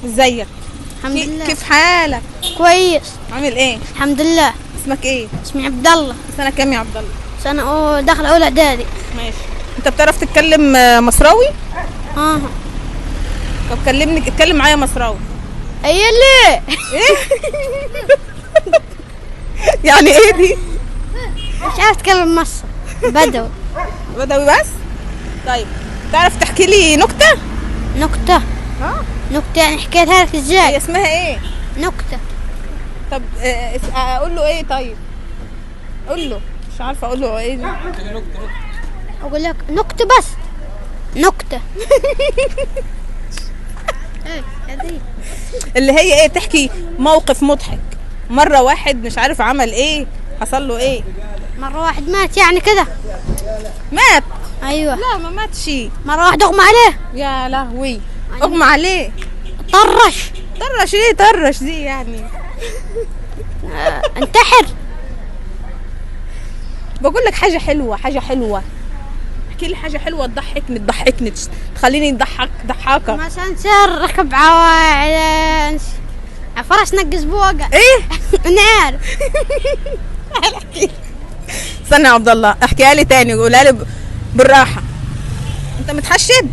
ازيك؟ الحمد لله. كيف حالك؟ كويس. عامل ايه؟ الحمد لله. اسمك ايه؟ اسمي عبد الله. سنة كام يا عبد الله؟ سنة داخل أولى إعدادي. ماشي. انت بتعرف تتكلم مصراوي؟ اه. طب كلمني، اتكلم معايا مصراوي. أي ليه؟ ايه؟ يعني ايه دي؟ مش عارف أتكلم مصر. بدوي. بدوي بس؟ طيب تعرف تحكي لي نكتة؟ نكتة. اه. نكتة يعني حكيتها لك هي إزاي؟ اسمها ايه؟ نكتة. طب اقول له ايه طيب؟ قول له، مش عارفة اقول له ايه. أقول لك نكتة بس. نكتة. إيه هذي؟ اللي هي ايه، تحكي موقف مضحك. مرة واحد مش عارف عمل ايه، حصل له ايه؟ مرة واحد مات يعني كده. مات؟ أيوة. لا ما ماتش. مرة واحد أغمى عليه. يا لهوي، اغمى عليه. طرش. طرش ايه؟ طرش دي يعني انتحر. بقول لك حاجة حلوة، حاجة حلوة. احكي لي حاجة حلوة تضحكني تخليني ضحاكة. مثلا سير ركب على فرس نقز بوقه. ايه؟ نار. استنى يا عبد الله، احكيها لي تاني، قولها لي بالراحة. انت متحشد؟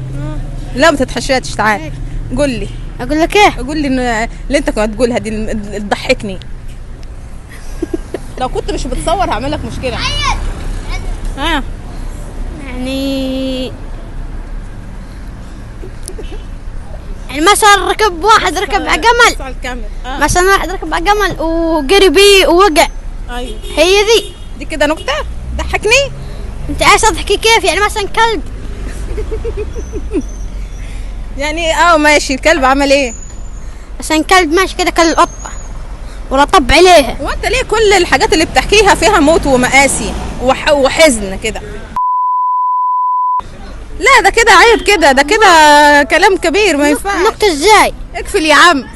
لا ما تتحشدش، تعال قول لي. اقول لك ايه؟ قول لي اللي انت كنت تقولها دي اللي تضحكني. لو كنت مش بتصور هعمل لك مشكلة. ها يعني مثلا ركب واحد ركب على جمل. على الكاميرا. مثلا واحد ركب على جمل وقري بيه ووقع. ايوه هي دي كده نكتة ضحكني. انت عايز تضحكي كيف؟ يعني مثلا كلب. يعني ماشي، الكلب عمل ايه؟ مثلا كلب ماشي كده كل القطة ولا طب عليها. هو انت ليه كل الحاجات اللي بتحكيها فيها موت ومآسي وحزن كده؟ لا ده كده عيب، كده ده كده كلام كبير ما ينفعش. نكتة ازاي؟ اقفل يا عم.